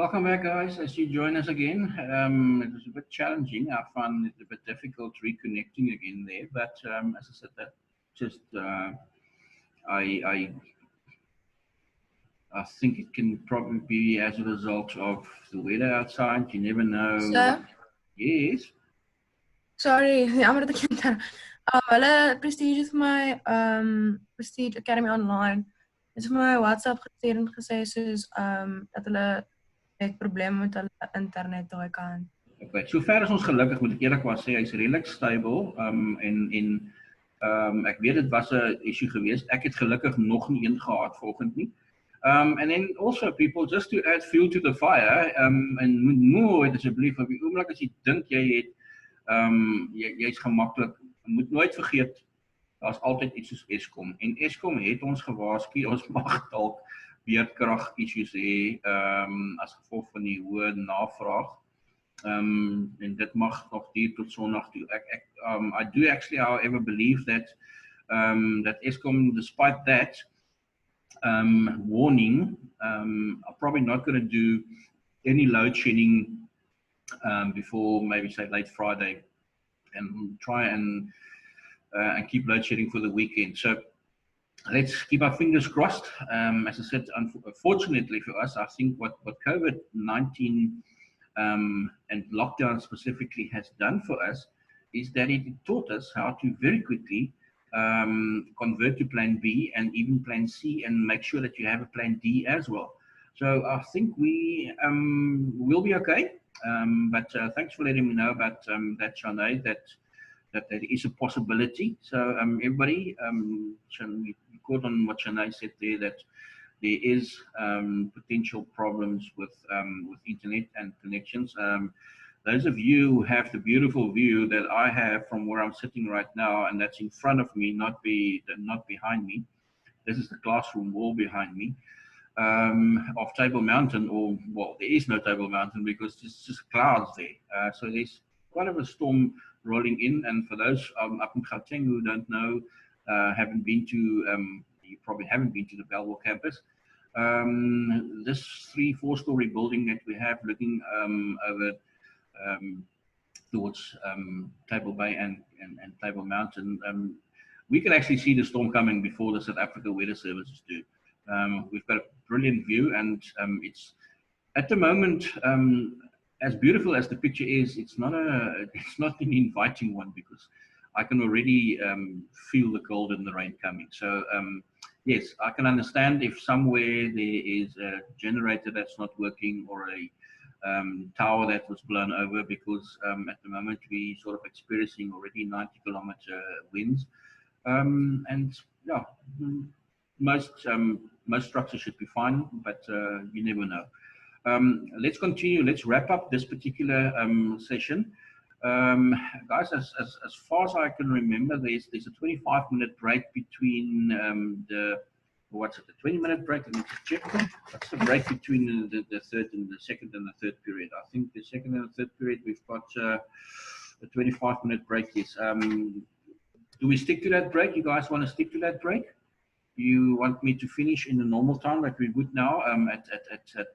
Welcome back, guys. As you join us again, it was a bit challenging. I found it a bit difficult reconnecting again there, but as I said, that just I, I I think it can probably be as a result of the weather outside. You never know. So, Yes. sorry, jammer dat ek inter. Hulle Prestige vir my Prestige Academy online. Dit vir my WhatsApp gestuur en gesê soos dat hulle het probleme met hulle internet daai kant. Okay. Sover is ons gelukkig, moet ek eerlikwaar sê, hy's redelik stable. Ek weet dit was 'n issue geweest. Ek het gelukkig nog nie een gehad vanoggend nie. And then also people, just to add fuel to the fire, en nooit asseblief op die oomblik as jy dink jy het jy's gemaklik, moet nooit vergeet daar's altyd iets soos Eskom, en Eskom het ons gewaarsku ons mag dalk beerdkrag issues hê as gevolg van die hoë navraag. En dit mag nog duur tot Sondag toe. I do actually, however, believe that that Eskom, despite that warning, are probably not going to do any load shedding before maybe say late Friday, and try and keep load shedding for the weekend. So let's keep our fingers crossed. As I said, unfortunately for us, I think what COVID-19 and lockdown specifically has done for us is that it taught us how to very quickly convert to plan B and even plan C, and make sure that you have a plan D as well. So I think we will be okay. But thanks for letting me know about that, Shanae, that there is a possibility. So everybody, we caught on what Shanae said there, that there is potential problems with internet and connections. Those of you who have the beautiful view that I have from where I'm sitting right now, and that's in front of me, not behind me. This is the classroom wall behind me, of Table Mountain, or well, there is no Table Mountain because there's just clouds there. So there's quite of a storm rolling in, and for those up in Gauteng who don't know, haven't been to, you probably haven't been to the Bellville campus. This 3-4 story building that we have looking over towards Table Bay and Table Mountain, we can actually see the storm coming before the South Africa Weather Services do. We've got a brilliant view, and it's at the moment, as beautiful as the picture is, it's not an inviting one, because I can already feel the cold and the rain coming. So yes, I can understand if somewhere there is a generator that's not working, or a tower that was blown over, because at the moment we sort of experiencing already 90-kilometer winds, and yeah, most structures should be fine, but you never know. Let's continue. Let's wrap up this particular session, guys. As far as I can remember, there's a 25-minute break between the 20-minute break. Let me just check. That's the break between the third and the second and the third period. I think the second and the third period we've got a 25-minute break. Yes. Do we stick to that break? You guys want to stick to that break? You want me to finish in the normal time like we would now, at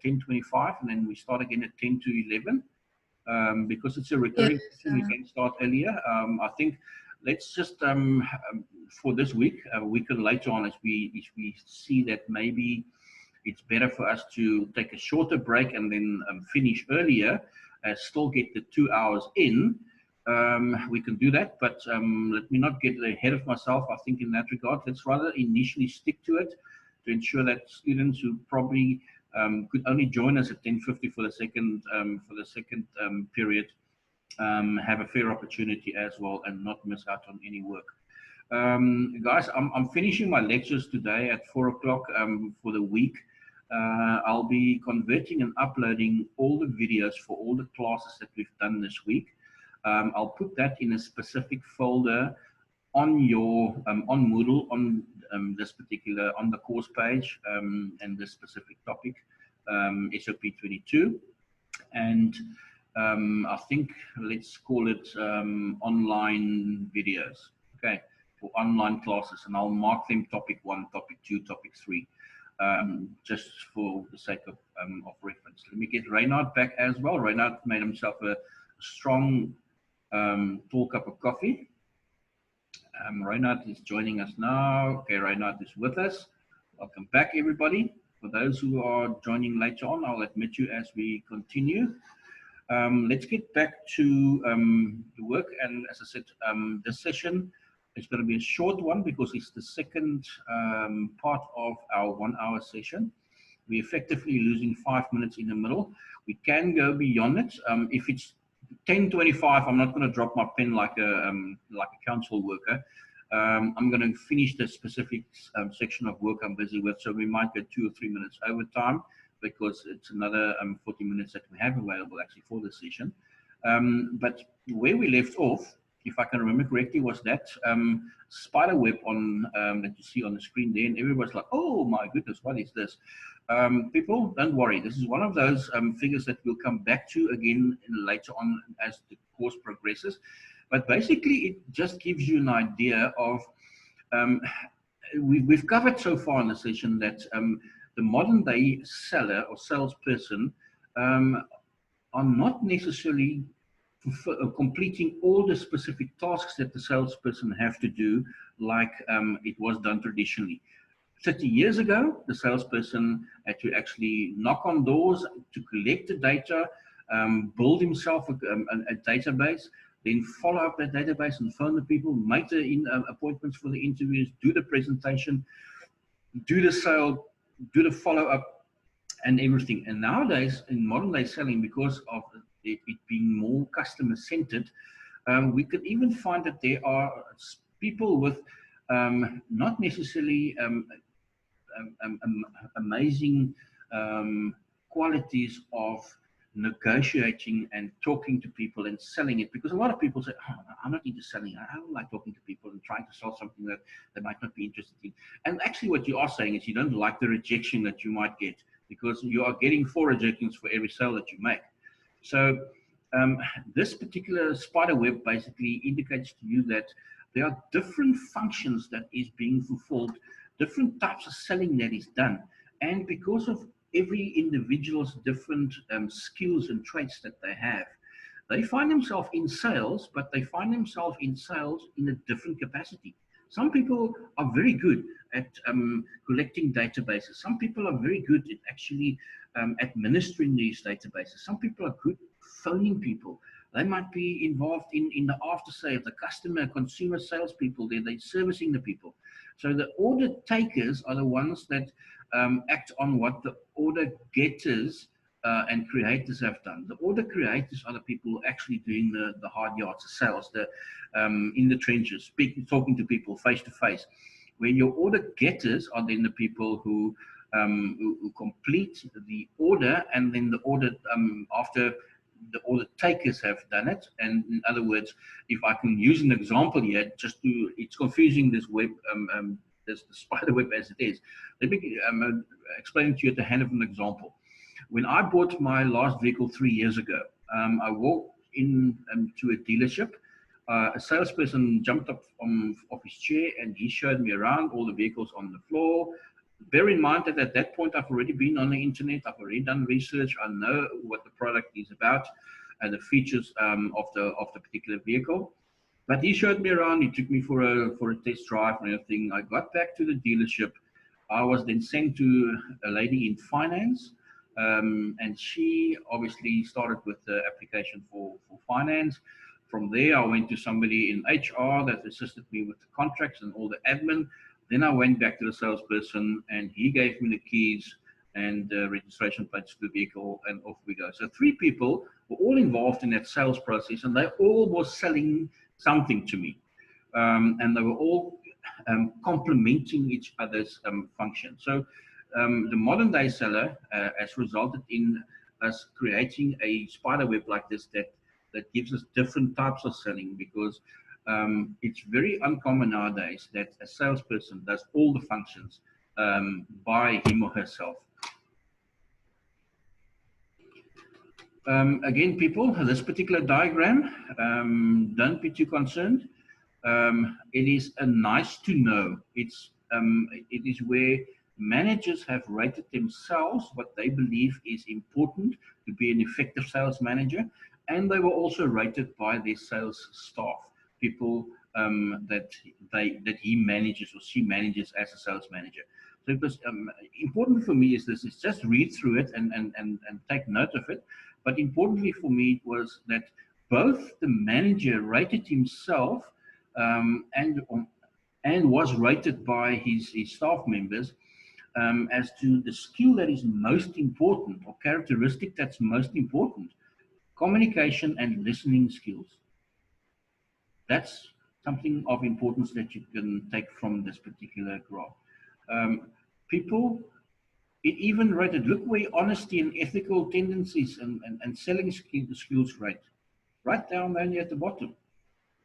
10:25, and then we start again at 10 to 11, because it's a recurring session. We can start earlier. I think let's just for this week, a week later on, if we see that maybe it's better for us to take a shorter break and then finish earlier, still get the 2 hours in. We can do that, but let me not get ahead of myself. I think in that regard, let's rather initially stick to it, to ensure that students who probably could only join us at 10:50 for the second period have a fair opportunity as well, and not miss out on any work. Guys, I'm finishing my lectures today at 4 o'clock for the week. I'll be converting and uploading all the videos for all the classes that we've done this week. I'll put that in a specific folder on your on Moodle, on this particular, on the course page, and this specific topic, SOP22, and I think let's call it online videos, okay, for online classes, and I'll mark them topic 1, topic 2, topic 3. just for the sake of reference. Let me get Reynard back as well. Reynard made himself a strong tall cup of coffee. Reynard is joining us now. Okay, Reynard is with us. Welcome back, everybody. For those who are joining later on, I'll admit you as we continue. Let's get back to the work. And as I said, this session is going to be a short one because it's the second part of our 1 hour session. We're effectively losing 5 minutes in the middle. We can go beyond it. If it's 10:25, I'm not going to drop my pen like a council worker. I'm going to finish the specific section of work I'm busy with, so we might get 2 or 3 minutes overtime because it's another 40 minutes that we have available actually for the session. But where we left off, if I can remember correctly, was that spider web on that you see on the screen there, and everybody's like, oh my goodness, what is this? People, don't worry. This is one of those figures that we'll come back to again later on as the course progresses. But basically, it just gives you an idea of, we've covered so far in the session that the modern day seller or salesperson are not necessarily completing all the specific tasks that the salesperson have to do like it was done traditionally. 30 years ago, the salesperson had to actually knock on doors to collect the data, build himself a database, then follow up that database and phone the people, make the appointments for the interviews, do the presentation, do the sale, do the follow-up and everything. And nowadays, in modern day selling, because of it being more customer-centered, we could even find that there are people with not necessarily amazing qualities of negotiating and talking to people and selling it, because a lot of people say, oh, I'm not into selling, I don't like talking to people and trying to sell something that they might not be interested in. And actually what you are saying is you don't like the rejection that you might get, because you are getting 4 rejections for every sale that you make. So this particular spider web basically indicates to you that there are different functions that is being fulfilled, different types of selling that is done. And because of every individual's different skills and traits that they have, they find themselves in sales, but they find themselves in sales in a different capacity. Some people are very good at collecting databases. Some people are very good at actually administering these databases. Some people are good phoning people. They might be involved in the after sale, the customer, consumer salespeople. They're servicing the people. So the order takers are the ones that act on what the order getters and creators have done. The order creators are the people actually doing the hard yards, the sales, the in the trenches, talking to people face to face. Where your order getters are then the people who complete the order, and then the order after the order takers have done it. And in other words, if I can use an example here, just to, it's confusing this web, this spider web as it is. Let me explain to you at the hand of an example. When I bought my last vehicle 3 years ago, I walked in to a dealership. A salesperson jumped up off his chair and he showed me around all the vehicles on the floor. Bear in mind that at that point, I've already been on the internet. I've already done research. I know what the product is about and the features of the particular vehicle. But he showed me around. He took me for a test drive and everything. I got back to the dealership. I was then sent to a lady in finance, and she obviously started with the application for finance. From there, I went to somebody in HR that assisted me with the contracts and all the admin. Then I went back to the salesperson, and he gave me the keys and the registration plates to the vehicle, and off we go. So 3 people were all involved in that sales process, and they all were selling something to me. And they were all complementing each other's function. So the modern day seller has resulted in us creating a spider web like this that gives us different types of selling, because it's very uncommon nowadays that a salesperson does all the functions by him or herself. Again, people, this particular diagram, don't be too concerned. It is a nice to know. It is where managers have rated themselves what they believe is important to be an effective sales manager, and they were also rated by their sales staff, people that he manages or she manages as a sales manager. So it was important for me is just read through it and take note of it. But importantly for me was that both the manager rated himself and was rated by his staff members as to the skill that is most important or characteristic that's most important: communication and listening skills. That's something of importance that you can take from this particular graph. People, it even rated, look where honesty and ethical tendencies and selling skills rate, right down only at the bottom.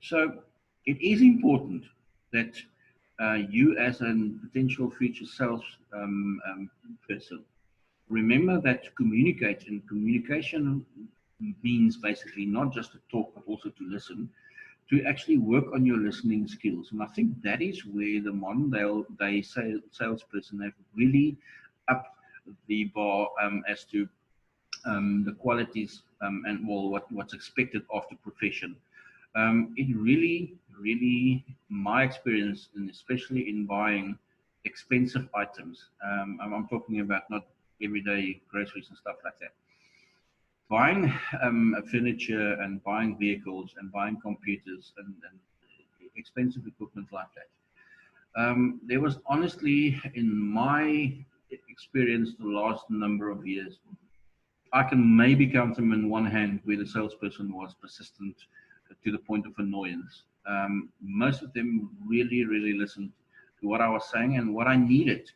So it is important that you as a potential future sales person, remember that to communicate, and communication means basically not just to talk, but also to listen, to actually work on your listening skills. And I think that is where the modern day salesperson have really upped the bar as to the qualities and what's expected of the profession. It really, my experience, and especially in buying expensive items, I'm talking about not everyday groceries and stuff like that. Buying furniture and buying vehicles and buying computers and expensive equipment like that. There was honestly, in my experience, the last number of years, I can maybe count them in one hand where the salesperson was persistent to the point of annoyance. Most of them really listened to what I was saying and what I needed.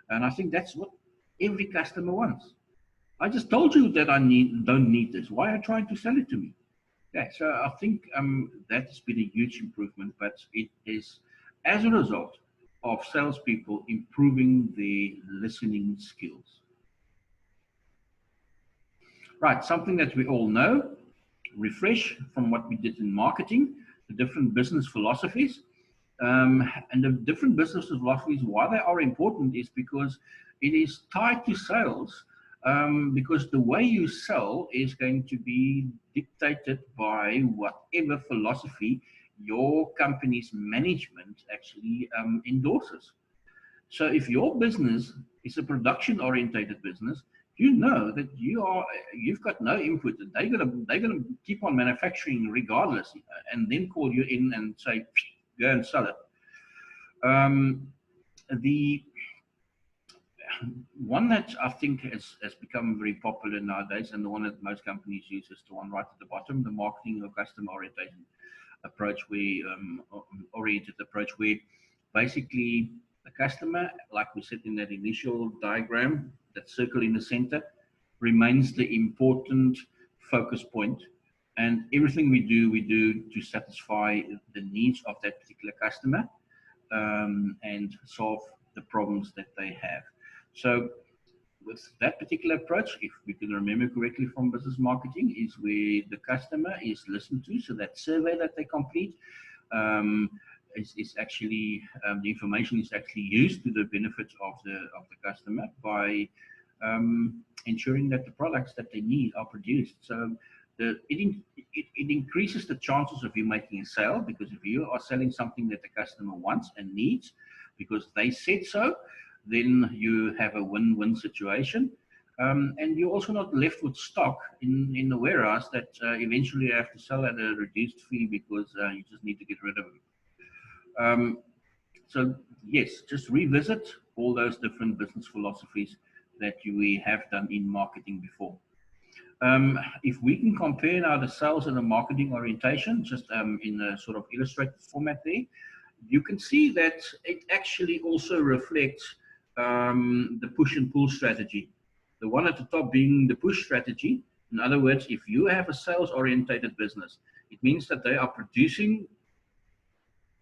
And I think that's what every customer wants. I just told you that I don't need this. Why are you trying to sell it to me? Yeah, so I think that has been a huge improvement, but it is as a result of salespeople improving their listening skills. Right, something that we all know, refresh from what we did in marketing, the different business philosophies. And the different business philosophies, why they are important is because it is tied to sales. Because the way you sell is going to be dictated by whatever philosophy your company's management actually endorses. So if your business is a production-orientated business, you know that you've got no input. They're gonna keep on manufacturing regardless, and then call you in and say, go and sell it. The one that I think has become very popular nowadays, and the one that most companies use, is the one right at the bottom, the marketing or customer oriented approach, where basically the customer, like we said in that initial diagram, that circle in the center, remains the important focus point. And everything we do to satisfy the needs of that particular customer and solve the problems that they have. So with that particular approach, if we can remember correctly from business marketing, is where the customer is listened to. So that survey that they complete is actually, the information is actually used to the benefit of the customer by ensuring that the products that they need are produced. So it increases the chances of you making a sale, because if you are selling something that the customer wants and needs because they said so, then you have a win-win situation. And you're also not left with stock in the warehouse that eventually you have to sell at a reduced fee because you just need to get rid of them. So yes, just revisit all those different business philosophies that we have done in marketing before. If we can compare now the sales and the marketing orientation, just in a sort of illustrated format there, you can see that it actually also reflects the push and pull strategy. The one at the top being the push strategy. In other words, if you have a sales orientated business, it means that they are producing,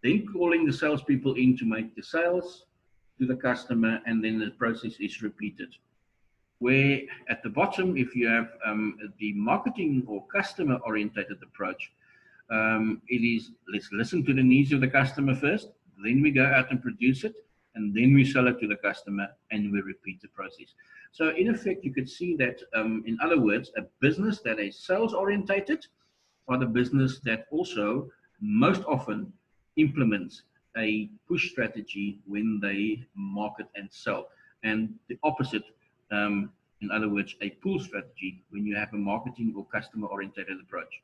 then calling the salespeople in to make the sales to the customer, and then the process is repeated. Where at the bottom, if you have the marketing or customer orientated approach, it is, let's listen to the needs of the customer first, then we go out and produce it, and then we sell it to the customer, and we repeat the process. So in effect, you could see that, in other words, a business that is sales orientated are the business that also most often implements a push strategy when they market and sell, and the opposite, in other words, a pull strategy when you have a marketing or customer orientated approach.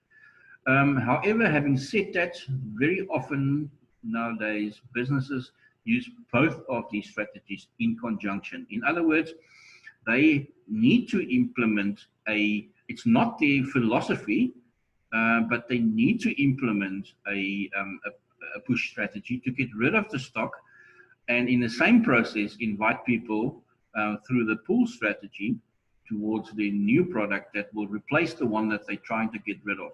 However, having said that, very often nowadays businesses use both of these strategies in conjunction. In other words, they need to implement it's not their philosophy, but they need to implement a push strategy to get rid of the stock, and in the same process invite people through the pull strategy towards the new product that will replace the one that they're trying to get rid of.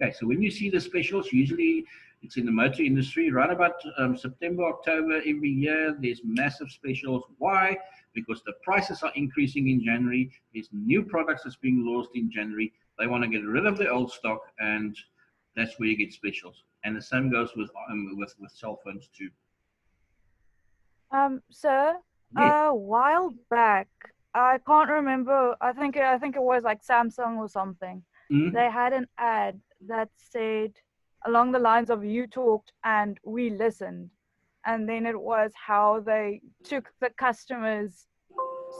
Okay, so when you see the specials, usually it's in the motor industry, right about September, October every year, there's massive specials. Why? Because the prices are increasing in January. There's new products that's being launched in January. They want to get rid of the old stock, and that's where you get specials. And the same goes with cell phones too. Sir, Yes. a while back, I can't remember. I think it was like Samsung or something. They had an ad that said along the lines of "you talked and we listened," and then it was how they took the customers'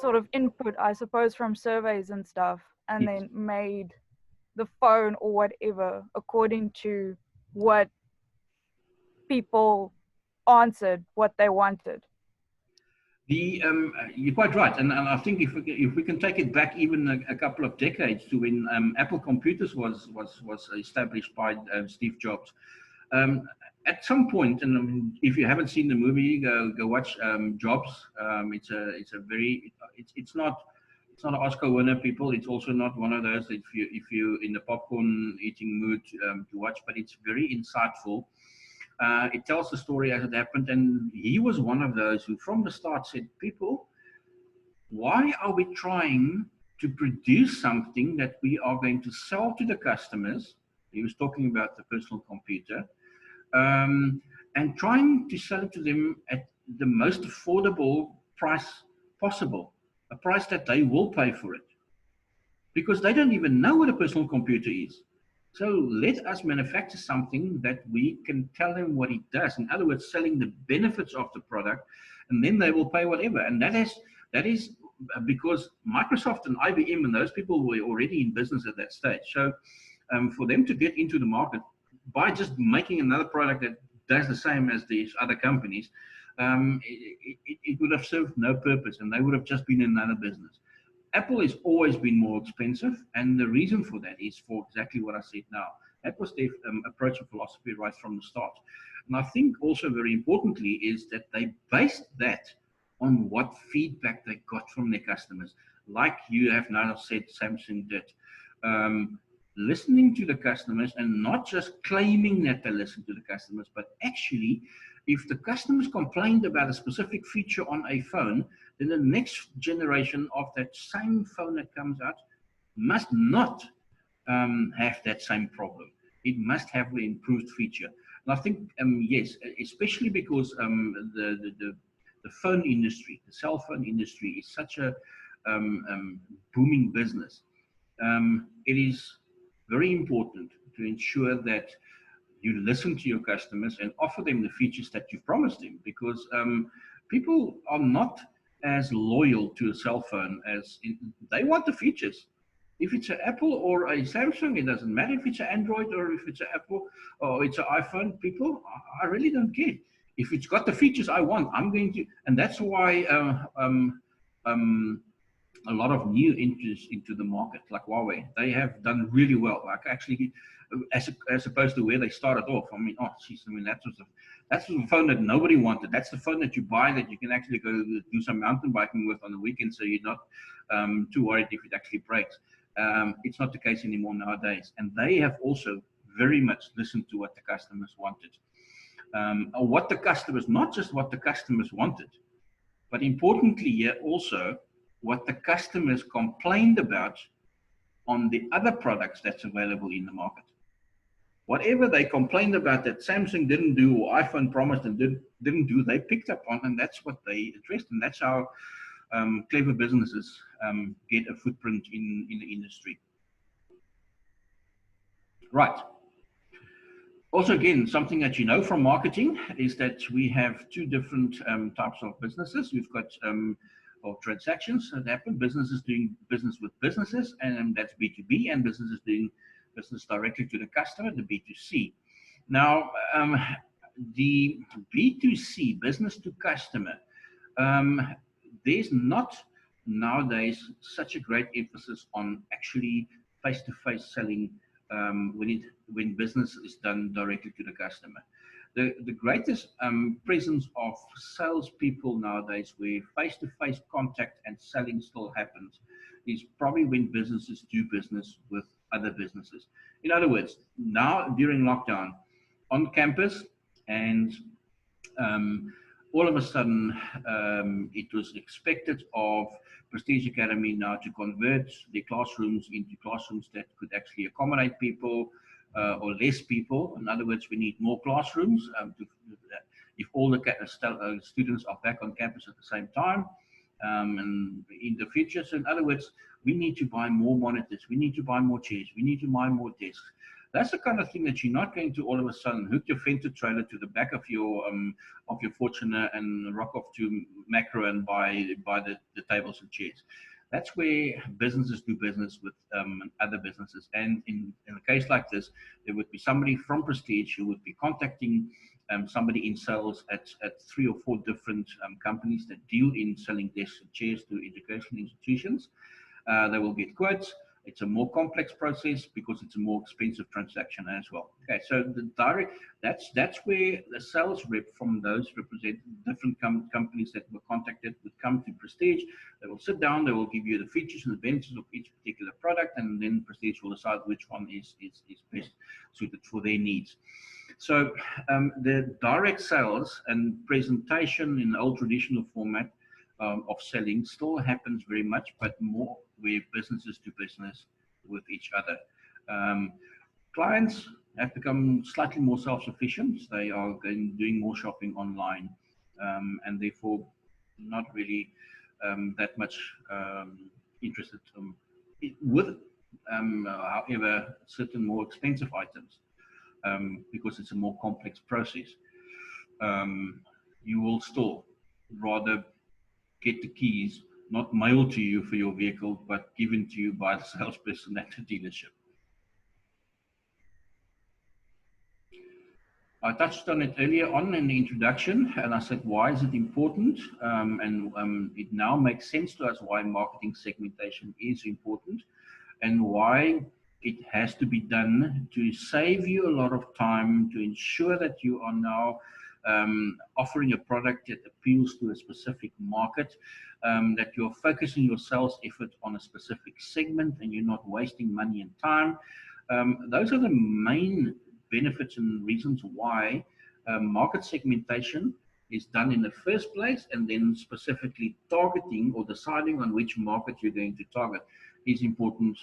sort of input, I suppose, from surveys and stuff, and then made the phone or whatever according to what people answered what they wanted. You're quite right, and I think if we can take it back even a couple of decades to when Apple Computers was established by Steve Jobs. At some point, and I mean, if you haven't seen the movie, go watch Jobs. It's not an Oscar winner, people. It's also not one of those if you in the popcorn eating mood to watch, but it's very insightful. It tells the story as it happened, and he was one of those who from the start said, people, why are we trying to produce something that we are going to sell to the customers? He was talking about the personal computer, and trying to sell it to them at the most affordable price possible, a price that they will pay for it, because they don't even know what a personal computer is. So let us manufacture something that we can tell them what it does. In other words, selling the benefits of the product, and then they will pay whatever. And that is because Microsoft and IBM and those people were already in business at that stage. So for them to get into the market by just making another product that does the same as these other companies, it would have served no purpose, and they would have just been in another business. Apple has always been more expensive, and the reason for that is for exactly what I said now. That was their approach and philosophy right from the start. And I think also very importantly is that they based that on what feedback they got from their customers. Like you have now said Samsung did. Listening to the customers, and not just claiming that they listen to the customers, but actually, if the customers complained about a specific feature on a phone, then the next generation of that same phone that comes out must not have that same problem. It must have the improved feature. And I think, yes, especially because the phone industry, the cell phone industry is such a booming business. It is very important to ensure that you listen to your customers and offer them the features that you've promised them, because people are not as loyal to a cell phone as they want the features. If it's an Apple or a Samsung, it doesn't matter if it's an Android or if it's an Apple or it's an iPhone. People, I really don't care. If it's got the features I want, I'm going to, and that's why a lot of new entrants into the market, like Huawei, they have done really well. Like actually, as opposed to where they started off. I mean, oh, geez, I mean that's a phone that nobody wanted. That's the phone that you buy that you can actually go do some mountain biking with on the weekend, so you're not too worried if it actually breaks. It's not the case anymore nowadays, and they have also very much listened to what the customers wanted, or what the customers, not just what the customers wanted, but importantly here also what the customers complained about on the other products that's available in the market. Whatever they complained about that Samsung didn't do or iPhone promised and didn't do, they picked up on, and that's what they addressed. And that's how clever businesses get a footprint in the industry. Right. Also, again, something that you know from marketing is that we have two different types of businesses. We've got or transactions that happen, businesses doing business with businesses, and that's B2B, and businesses doing business directly to the customer, the B2C. Now, the B2C, business to customer, there's not nowadays such a great emphasis on actually face-to-face selling when business is done directly to the customer. The greatest presence of salespeople nowadays where face-to-face contact and selling still happens is probably when businesses do business with other businesses. In other words, now during lockdown, on campus, and all of a sudden it was expected of Prestige Academy now to convert the classrooms into classrooms that could actually accommodate people or less people. In other words, we need more classrooms if all the students are back on campus at the same time and in the future. So in other words, we need to buy more monitors, we need to buy more chairs, we need to buy more desks. That's the kind of thing that you're not going to all of a sudden hook your Fender trailer to the back of your Fortuner and rock off to Macro and buy the tables and chairs. That's where businesses do business with other businesses. And in a case like this, there would be somebody from Prestige who would be contacting somebody in sales at 3 or 4 different companies that deal in selling desks and chairs to educational institutions. They will get quotes. It's a more complex process because it's a more expensive transaction as well. Okay, so the direct, that's where the sales rep from those represent different companies that were contacted would come to Prestige. They will sit down, they will give you the features and the benefits of each particular product, and then Prestige will decide which one is best suited for their needs. So the direct sales and presentation in the old traditional format of selling still happens very much, but more where businesses do business with each other. Clients have become slightly more self-sufficient. They are doing more shopping online, and therefore not really that much interested with, however, certain more expensive items because it's a more complex process. You will still rather get the keys not mailed to you for your vehicle, but given to you by the salesperson at the dealership. I touched on it earlier on in the introduction, and I said, why is it important? It now makes sense to us why marketing segmentation is important and why it has to be done to save you a lot of time, to ensure that you are now offering a product that appeals to a specific market, that you're focusing your sales effort on a specific segment and you're not wasting money and time. Those are the main benefits and reasons why market segmentation is done in the first place, and then specifically targeting or deciding on which market you're going to target is important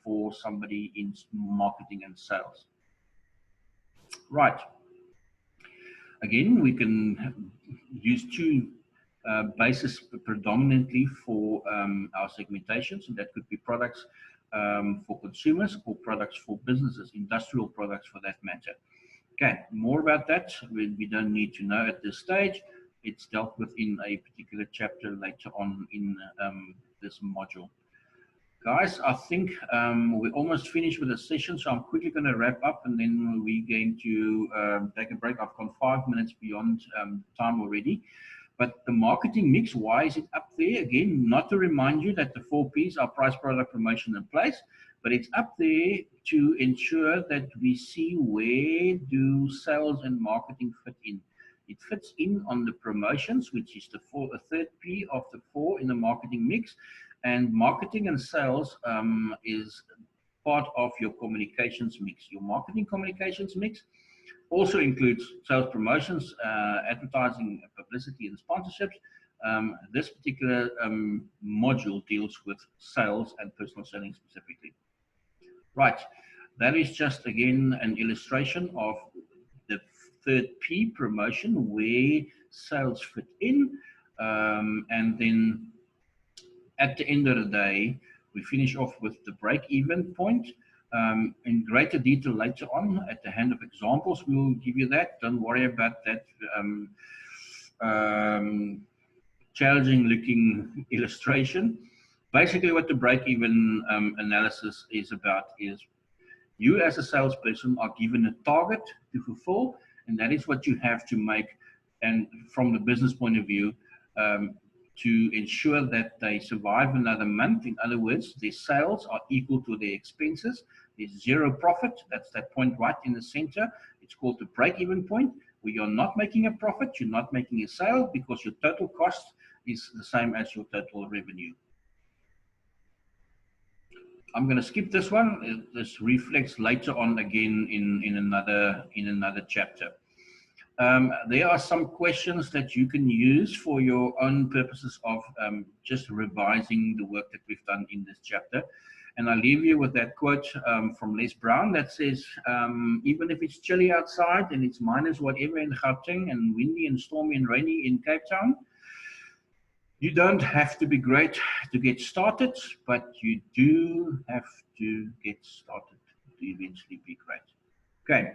for somebody in marketing and sales. Right. Again, we can use 2 bases predominantly for our segmentation. So that could be products for consumers or products for businesses, industrial products for that matter. Okay, more about that we don't need to know at this stage. It's dealt with in a particular chapter later on in this module. Guys, I think we're almost finished with the session, so I'm quickly going to wrap up and then we're going to take a break. I've gone 5 minutes beyond time already. But the marketing mix, why is it up there? Again, not to remind you that the 4 Ps are price, product, promotion, and place, but it's up there to ensure that we see where do sales and marketing fit in. It fits in on the promotions, which is the 3rd P of the 4 in the marketing mix. And marketing and sales is part of your communications mix. Your marketing communications mix also includes sales promotions, advertising, publicity, and sponsorships. This particular module deals with sales and personal selling specifically. Right. That is just, again, an illustration of the third P, promotion, where sales fit in. And then at the end of the day, we finish off with the break-even point. In greater detail later on, at the hand of examples, we will give you that. Don't worry about that challenging-looking illustration. Basically, what the break-even analysis is about is you as a salesperson are given a target to fulfill, and that is what you have to make, and from the business point of view, to ensure that they survive another month. In other words, their sales are equal to their expenses. There's zero profit. That's that point right in the center. It's called the break-even point, where you're not making a profit, you're not making a sale, because your total cost is the same as your total revenue. I'm going to skip this one. This reflects later on again in another chapter. There are some questions that you can use for your own purposes of just revising the work that we've done in this chapter. And I'll leave you with that quote from Les Brown that says, even if it's chilly outside and it's minus whatever in Gauteng and windy and stormy and rainy in Cape Town, you don't have to be great to get started, but you do have to get started to eventually be great. Okay,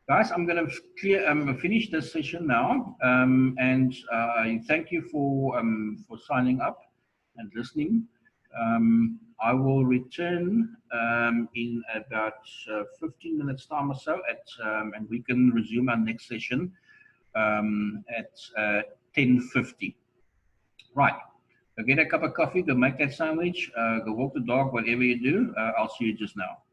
guys, I'm going to finish this session now, and thank you for signing up and listening. I will return in about 15 minutes time or so, and we can resume our next session at 10:50. Right, go get a cup of coffee, go make that sandwich, go walk the dog, whatever you do. I'll see you just now.